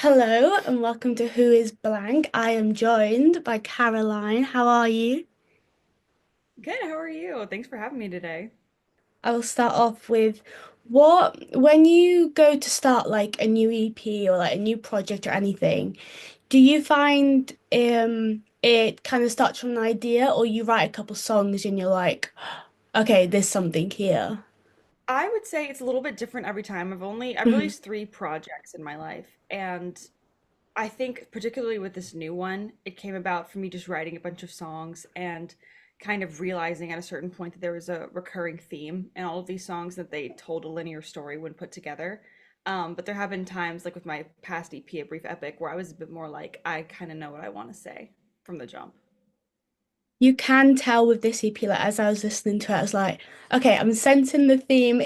Hello and welcome to Who is Blank. I am joined by Caroline. How are you? Good, how are you? Thanks for having me today. I will start off with when you go to start like a new EP or like a new project or anything, do you find it kind of starts from an idea or you write a couple songs and you're like, okay, there's something here? I would say it's a little bit different every time. I've Mhm. released three projects in my life, and I think particularly with this new one, it came about from me just writing a bunch of songs and kind of realizing at a certain point that there was a recurring theme in all of these songs that they told a linear story when put together. But there have been times, like with my past EP, A Brief Epic, where I was a bit more like, I kind of know what I want to say from the jump. You can tell with this EP, like as I was listening to it, I was like, okay, I'm sensing the theme.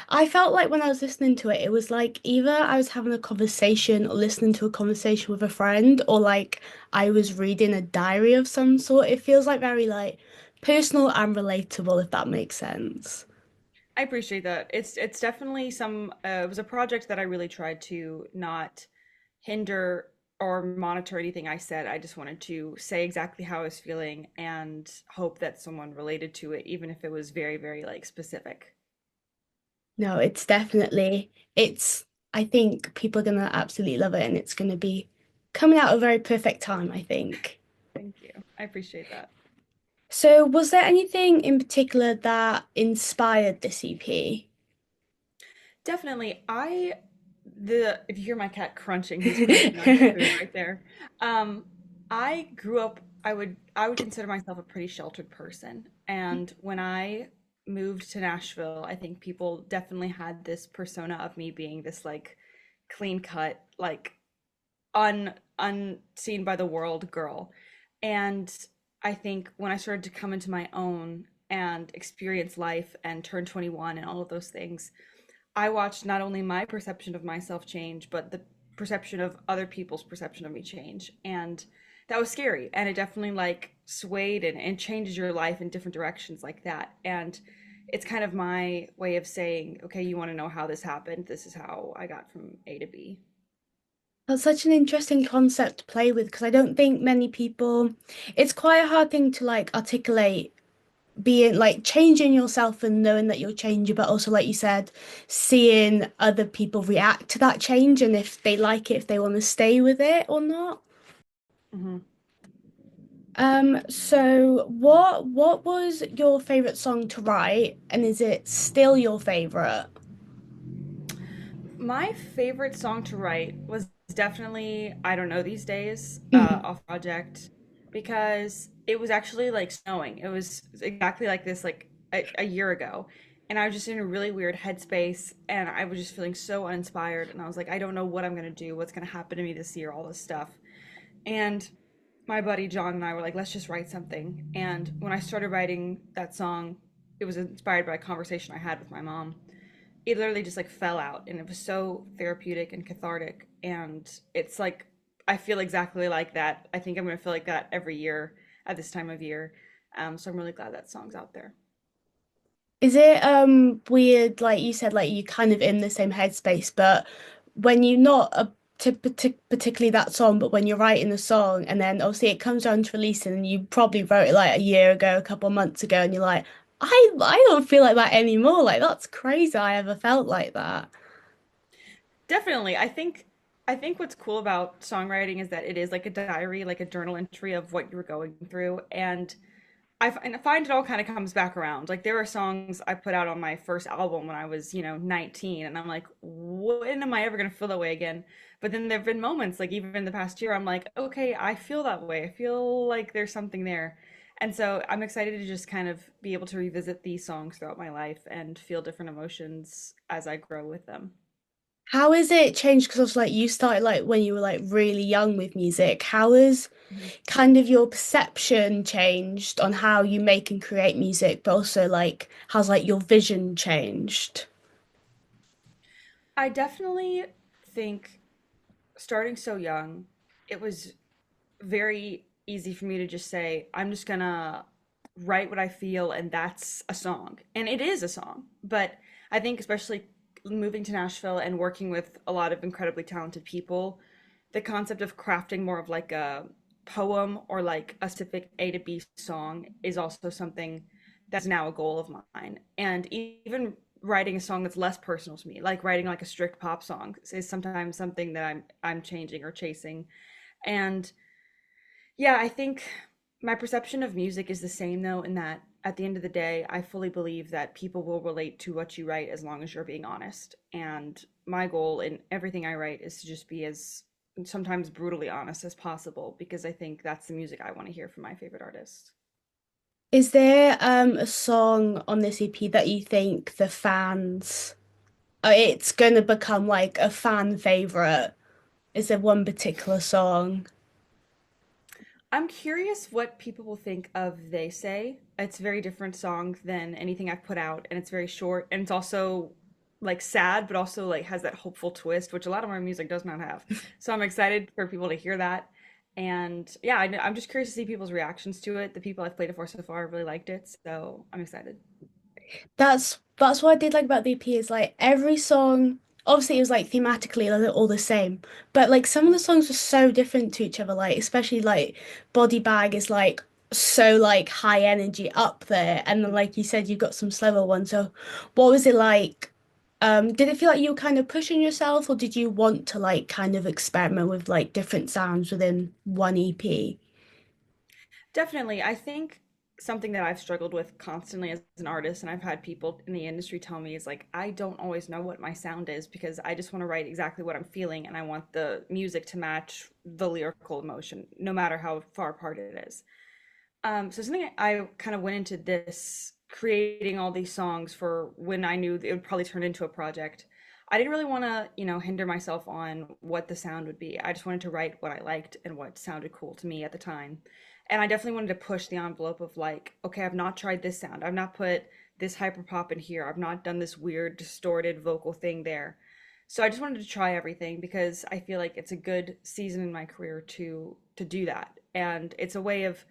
I felt like when I was listening to it, it was like either I was having a conversation or listening to a conversation with a friend, or like I was reading a diary of some sort. It feels like very like personal and relatable, if that makes sense. I appreciate that. It's definitely it was a project that I really tried to not hinder or monitor anything I said. I just wanted to say exactly how I was feeling and hope that someone related to it, even if it was very, very like specific. No, it's, I think people are gonna absolutely love it and it's gonna be coming out at a very perfect time, I think. Thank you. I appreciate that. So, was there anything in particular that inspired this EP? Definitely. The if you hear my cat crunching, he's crunching on his food right there. Um, I grew up, I would consider myself a pretty sheltered person. And when I moved to Nashville, I think people definitely had this persona of me being this like clean cut, like unseen by the world girl. And I think when I started to come into my own and experience life and turn 21 and all of those things, I watched not only my perception of myself change, but the perception of other people's perception of me change. And that was scary. And it definitely like swayed and changes your life in different directions like that. And it's kind of my way of saying, okay, you want to know how this happened? This is how I got from A to B. That's such an interesting concept to play with because I don't think many people, it's quite a hard thing to like articulate being like changing yourself and knowing that you're changing, but also, like you said, seeing other people react to that change and if they like it, if they want to stay with it or not. Hmm. So what was your favorite song to write, and is it still your favorite? My favorite song to write was definitely I Don't Know These Days Mhm. off project because it was actually like snowing. It was exactly like this like a year ago. And I was just in a really weird headspace and I was just feeling so uninspired. And I was like, I don't know what I'm going to do, what's going to happen to me this year, all this stuff. And my buddy John and I were like, let's just write something. And when I started writing that song, it was inspired by a conversation I had with my mom. It literally just like fell out and it was so therapeutic and cathartic. And it's like, I feel exactly like that. I think I'm going to feel like that every year at this time of year. So I'm really glad that song's out there. Is it weird, like you said, like you kind of in the same headspace, but when you're not particularly that song, but when you're writing the song and then obviously it comes down to releasing and you probably wrote it like a year ago, a couple of months ago, and you're like, I don't feel like that anymore. Like that's crazy I ever felt like that. Definitely. I think what's cool about songwriting is that it is like a diary, like a journal entry of what you were going through. And I find it all kind of comes back around. Like there are songs I put out on my first album when I was, 19, and I'm like, when am I ever gonna feel that way again? But then there've been moments, like even in the past year, I'm like, okay, I feel that way. I feel like there's something there. And so I'm excited to just kind of be able to revisit these songs throughout my life and feel different emotions as I grow with them. How is it changed? Because obviously, like you started like when you were like really young with music. How has kind of your perception changed on how you make and create music, but also like how's like your vision changed? I definitely think starting so young, it was very easy for me to just say, I'm just gonna write what I feel, and that's a song. And it is a song. But I think, especially moving to Nashville and working with a lot of incredibly talented people, the concept of crafting more of like a poem or like a specific A to B song is also something that's now a goal of mine. And even writing a song that's less personal to me, like writing like a strict pop song, is sometimes something that I'm changing or chasing. And yeah, I think my perception of music is the same though, in that at the end of the day, I fully believe that people will relate to what you write as long as you're being honest. And my goal in everything I write is to just be as sometimes brutally honest as possible because I think that's the music I want to hear from my favorite artists. Is there a song on this EP that you think the fans it's gonna become like a fan favorite? Is there one particular song? I'm curious what people will think of They Say. It's a very different song than anything I've put out, and it's very short, and it's also like sad, but also like has that hopeful twist, which a lot of my music does not have. So I'm excited for people to hear that. And yeah, I'm just curious to see people's reactions to it. The people I've played it for so far really liked it, so I'm excited. That's what I did like about the EP is like every song obviously it was like thematically all the same, but like some of the songs were so different to each other, like especially like Body Bag is like so like high energy up there, and then like you said you've got some slower ones. So what was it like? Did it feel like you were kind of pushing yourself, or did you want to like kind of experiment with like different sounds within one EP? Definitely. I think something that I've struggled with constantly as an artist, and I've had people in the industry tell me, is like, I don't always know what my sound is because I just want to write exactly what I'm feeling and I want the music to match the lyrical emotion, no matter how far apart it is. So something I kind of went into this creating all these songs for when I knew it would probably turn into a project. I didn't really want to, hinder myself on what the sound would be. I just wanted to write what I liked and what sounded cool to me at the time. And I definitely wanted to push the envelope of like, okay, I've not tried this sound. I've not put this hyper pop in here. I've not done this weird distorted vocal thing there. So I just wanted to try everything because I feel like it's a good season in my career to do that. And it's a way of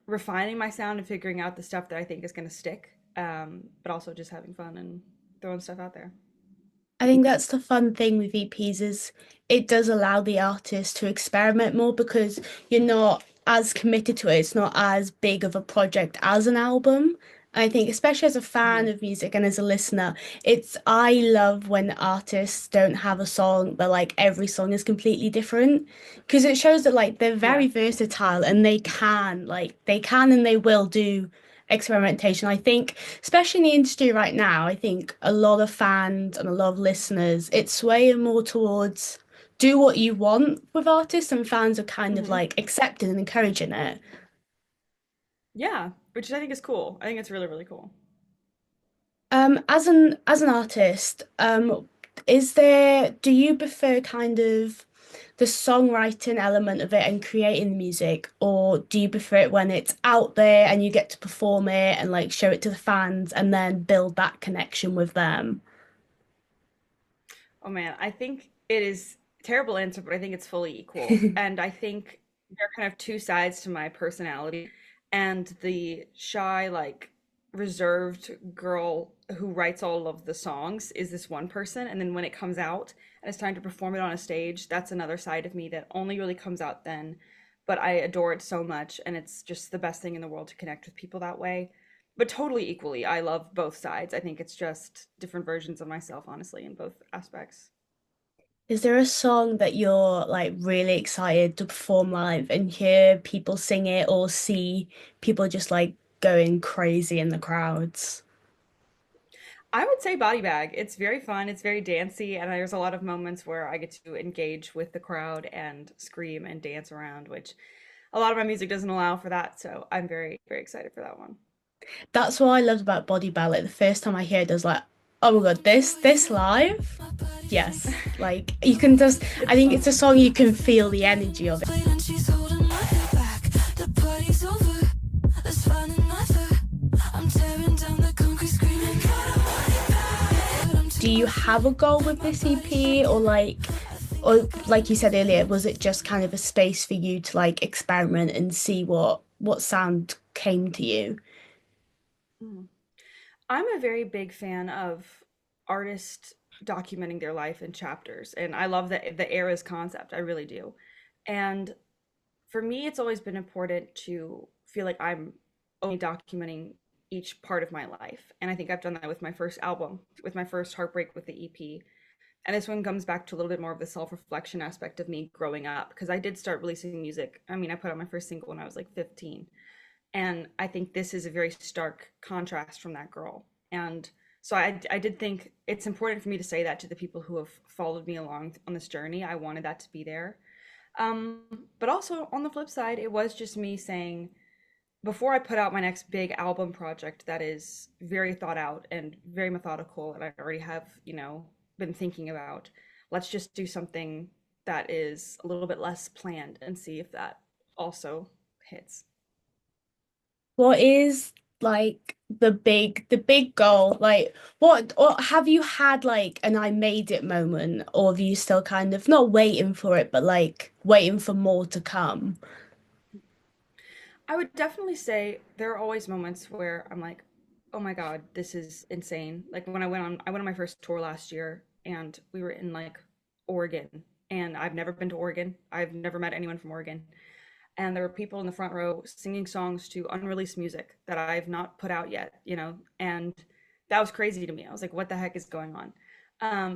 refining my sound and figuring out the stuff that I think is going to stick, but also just having fun and throwing stuff out there. I think that's the fun thing with EPs is it does allow the artist to experiment more because you're not as committed to it. It's not as big of a project as an album. I think especially as a fan Mhm. of music and as a listener, I love when artists don't have a song, but like every song is completely different because it shows that like they're Yeah. very versatile and they can and they will do experimentation. I think especially in the industry right now, I think a lot of fans and a lot of listeners, it's swaying more towards do what you want with artists, and fans are kind of Hmm. like accepting and encouraging it. Yeah, which I think is cool. I think it's really, really cool. As an artist, is there do you prefer kind of the songwriting element of it and creating the music, or do you prefer it when it's out there and you get to perform it and like show it to the fans and then build that connection with them? Oh man, I think it is a terrible answer, but I think it's fully equal. And I think there are kind of two sides to my personality. And the shy, like reserved girl who writes all of the songs is this one person. And then when it comes out and it's time to perform it on a stage, that's another side of me that only really comes out then. But I adore it so much, and it's just the best thing in the world to connect with people that way. But totally equally, I love both sides. I think it's just different versions of myself, honestly, in both aspects. Is there a song that you're like really excited to perform live and hear people sing it or see people just like going crazy in the crowds? I would say Body Bag. It's very fun, it's very dancey, and there's a lot of moments where I get to engage with the crowd and scream and dance around, which a lot of my music doesn't allow for that. So I'm very, very excited for that one. That's what I loved about Body Ballet. The first time I heard it, I was like, oh my God, this live? Yes. Like you can just I It's think it's a fun. song you can feel the energy of it. Do you have a goal with this EP or like you said earlier, was it just kind of a space for you to like experiment and see what sound came to you? Mhm. I'm a very big fan of artists documenting their life in chapters. And I love the eras concept. I really do. And for me, it's always been important to feel like I'm only documenting each part of my life. And I think I've done that with my first album, with my first Heartbreak with the EP. And this one comes back to a little bit more of the self-reflection aspect of me growing up because I did start releasing music. I mean, I put out my first single when I was like 15. And I think this is a very stark contrast from that girl. And so I did think it's important for me to say that to the people who have followed me along on this journey. I wanted that to be there. But also on the flip side, it was just me saying, before I put out my next big album project that is very thought out and very methodical, and I already have, been thinking about, let's just do something that is a little bit less planned and see if that also hits. What is like the big goal? Like what or have you had like an I made it moment, or are you still kind of not waiting for it, but like waiting for more to come? I would definitely say there are always moments where I'm like, oh my God, this is insane. Like when I went on my first tour last year and we were in like Oregon, and I've never been to Oregon. I've never met anyone from Oregon. And there were people in the front row singing songs to unreleased music that I've not put out yet, and that was crazy to me. I was like, what the heck is going on?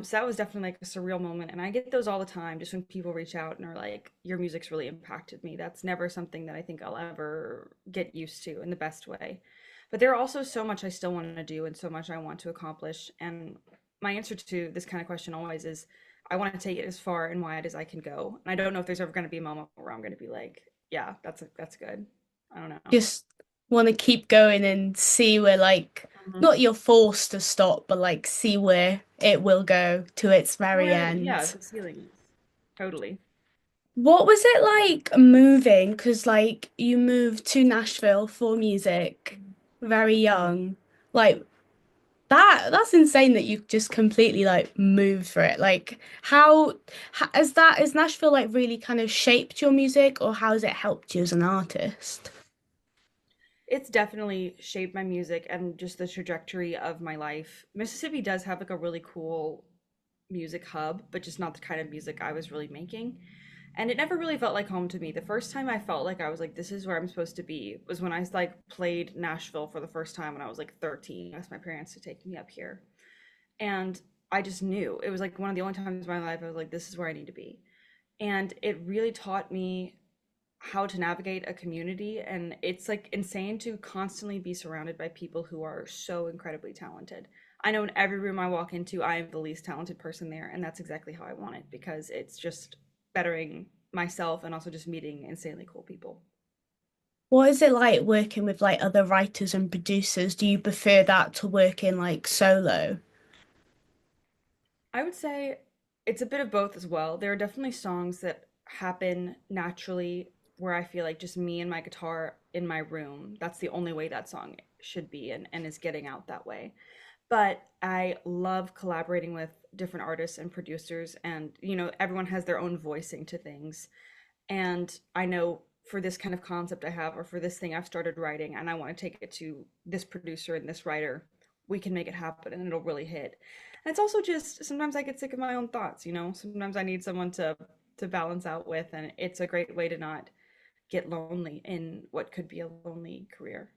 So that was definitely like a surreal moment. And I get those all the time, just when people reach out and are like, your music's really impacted me. That's never something that I think I'll ever get used to in the best way. But there are also so much I still want to do and so much I want to accomplish. And my answer to this kind of question always is I want to take it as far and wide as I can go. And I don't know if there's ever going to be a moment where I'm going to be like, yeah, that's good. I don't know. Just want to keep going and see where like Mhm. not you're forced to stop, but like see where it will go to its very Where, yeah, end. the ceiling is. Totally. What was it like moving? Because like you moved to Nashville for music very Mhm. young. Like that's insane that you just completely like moved for it. Like how has Nashville like really kind of shaped your music, or how has it helped you as an artist? It's definitely shaped my music and just the trajectory of my life. Mississippi does have like a really cool music hub, but just not the kind of music I was really making. And it never really felt like home to me. The first time I felt like I was like, this is where I'm supposed to be was when I like played Nashville for the first time when I was like 13. I asked my parents to take me up here. And I just knew it was like one of the only times in my life I was like, this is where I need to be. And it really taught me how to navigate a community. And it's like insane to constantly be surrounded by people who are so incredibly talented. I know in every room I walk into, I am the least talented person there. And that's exactly how I want it because it's just bettering myself and also just meeting insanely cool people. What is it like working with like other writers and producers? Do you prefer that to working like solo? I would say it's a bit of both as well. There are definitely songs that happen naturally where I feel like just me and my guitar in my room. That's the only way that song should be and is getting out that way. But I love collaborating with different artists and producers, and everyone has their own voicing to things. And I know for this kind of concept I have, or for this thing I've started writing, and I want to take it to this producer and this writer, we can make it happen and it'll really hit. And it's also just sometimes I get sick of my own thoughts. Sometimes I need someone to balance out with, and it's a great way to not get lonely in what could be a lonely career.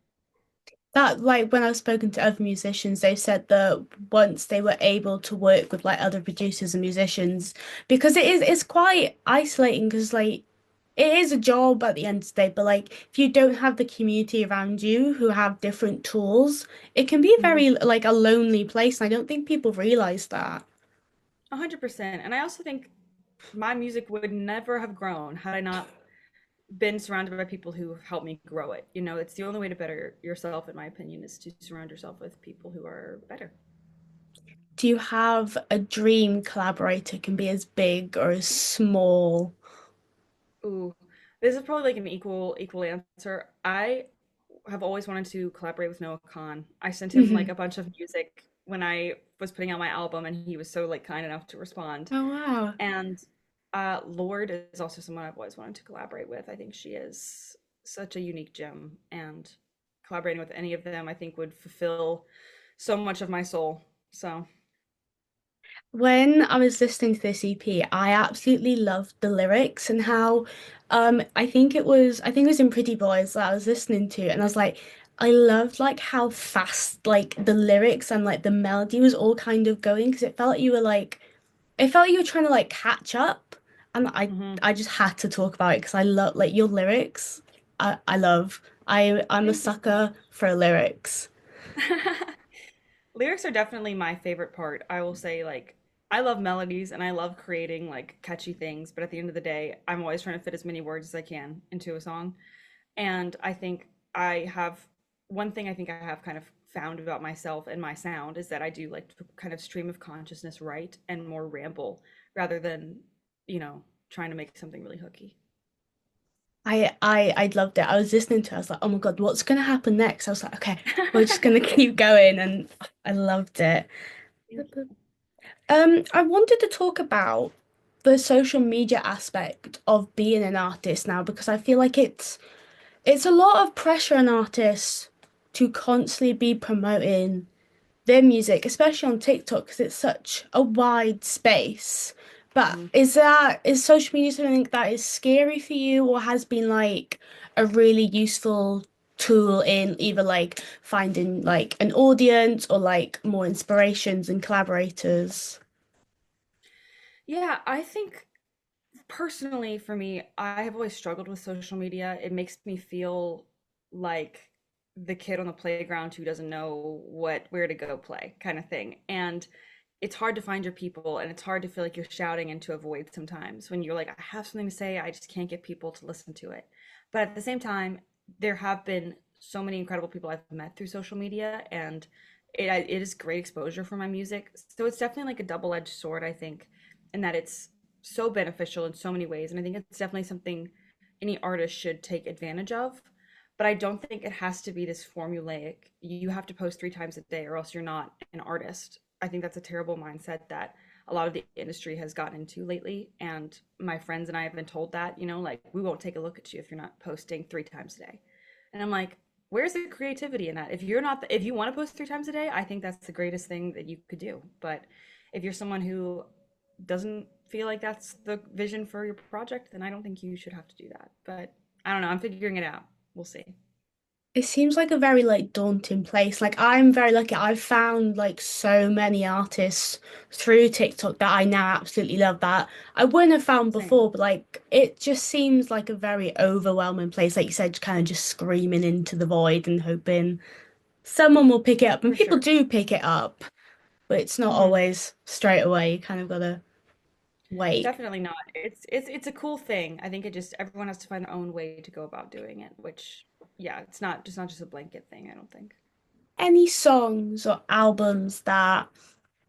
That like when I've spoken to other musicians, they've said that once they were able to work with like other producers and musicians, because it's quite isolating because like it is a job at the end of the day, but like if you don't have the community around you who have different tools, it can be Mhm. very like a lonely place. And I don't think people realize that. 100%. And I also think my music would never have grown had I not been surrounded by people who have helped me grow it. It's the only way to better yourself, in my opinion, is to surround yourself with people who are better. Do you have a dream collaborator can be as big or as small? Ooh, this is probably like an equal answer. I have always wanted to collaborate with Noah Khan. I sent him like Mhm. a bunch of music when I was putting out my album, and he was so like kind enough to respond. Oh wow. And Lord is also someone I've always wanted to collaborate with. I think she is such a unique gem, and collaborating with any of them, I think, would fulfill so much of my soul. So, When I was listening to this EP, I absolutely loved the lyrics and how I think it was in Pretty Boys that I was listening to and I was like I loved like how fast like the lyrics and like the melody was all kind of going because it felt like you were trying to like catch up and Hmm. I just had to talk about it because I love like your lyrics. I love. I'm a Thank you so sucker for lyrics. much. Lyrics are definitely my favorite part. I will say, like, I love melodies and I love creating like catchy things, but at the end of the day, I'm always trying to fit as many words as I can into a song. And I think I have one thing I think I have kind of found about myself and my sound is that I do like to kind of stream of consciousness write and more ramble rather than, you know, trying to make something really hooky. I loved it. I was listening to it. I was like, oh my God, what's gonna happen next? I was like, okay, we're just gonna keep going, and I loved it. Thank you. I wanted to talk about the social media aspect of being an artist now because I feel like it's a lot of pressure on artists to constantly be promoting their music, especially on TikTok, because it's such a wide space. But Mhm. is social media something that is scary for you, or has been like a really useful tool in either like finding like an audience or like more inspirations and collaborators? Yeah, I think personally, for me, I have always struggled with social media. It makes me feel like the kid on the playground who doesn't know where to go play kind of thing. And it's hard to find your people and it's hard to feel like you're shouting into a void sometimes when you're like, I have something to say, I just can't get people to listen to it. But at the same time, there have been so many incredible people I've met through social media and it is great exposure for my music. So it's definitely like a double-edged sword, I think, in that it's so beneficial in so many ways. And I think it's definitely something any artist should take advantage of. But I don't think it has to be this formulaic, you have to post 3 times a day or else you're not an artist. I think that's a terrible mindset that a lot of the industry has gotten into lately. And my friends and I have been told that, you know, like, we won't take a look at you if you're not posting 3 times a day. And I'm like, where's the creativity in that? If you're not, if you want to post 3 times a day, I think that's the greatest thing that you could do. But if you're someone who doesn't feel like that's the vision for your project, then I don't think you should have to do that. But I don't know. I'm figuring it out. We'll see. It seems like a very like daunting place. Like I'm very lucky. I've found like so many artists through TikTok that I now absolutely love that I wouldn't have found Same. before, but like it just seems like a very overwhelming place. Like you said, kind of just screaming into the void and hoping someone will pick it up. And For people sure. do pick it up, but it's not Hmm. always straight away. You kind of gotta wait. Definitely not. It's a cool thing. I think it just everyone has to find their own way to go about doing it, which yeah, it's not just a blanket thing, I don't think. Any songs or albums that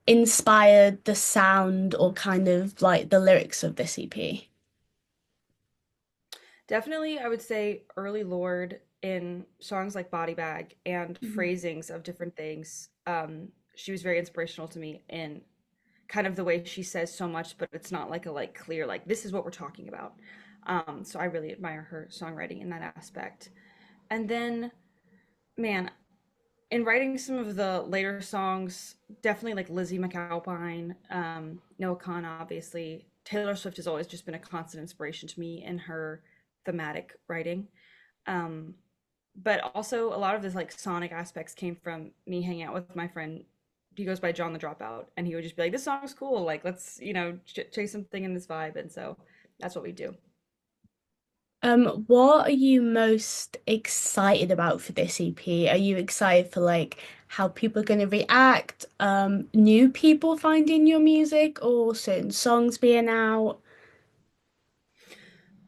inspired the sound or kind of like the lyrics of this EP? Definitely, I would say early Lord in songs like Body Bag and Mhm. phrasings of different things. She was very inspirational to me in kind of the way she says so much, but it's not like a like clear like this is what we're talking about. So I really admire her songwriting in that aspect. And then, man, in writing some of the later songs, definitely like Lizzie McAlpine, Noah Khan, obviously. Taylor Swift has always just been a constant inspiration to me in her thematic writing. Um, but also a lot of this like sonic aspects came from me hanging out with my friend. He goes by John the Dropout, and he would just be like, "This song's cool. Like, let's chase something in this vibe." And so that's what we do. What are you most excited about for this EP? Are you excited for like how people are going to react, new people finding your music, or certain songs being out?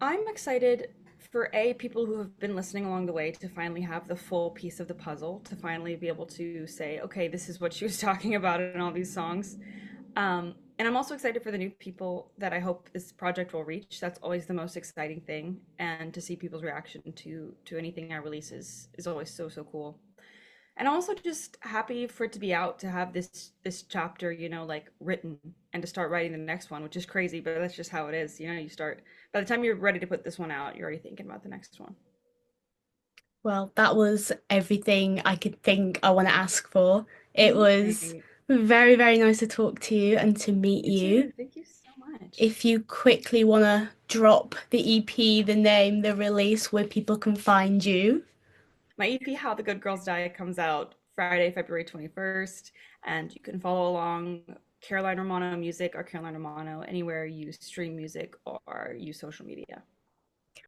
I'm excited for A, people who have been listening along the way to finally have the full piece of the puzzle, to finally be able to say, okay, this is what she was talking about in all these songs. And I'm also excited for the new people that I hope this project will reach. That's always the most exciting thing. And to see people's reaction to anything I release is always so, so cool. And also just happy for it to be out to have this chapter, like written and to start writing the next one, which is crazy, but that's just how it is. You start by the time you're ready to put this one out, you're already thinking about the next one. Well, that was everything I could think I want to ask for. It was Amazing. Very, very nice to talk to you and to meet You you. too. Thank you so much. If you quickly want to drop the EP, the name, the release, where people can find you. My EP, How the Good Girls Die, comes out Friday, February 21st, and you can follow along Caroline Romano Music or Caroline Romano anywhere you stream music or use social media.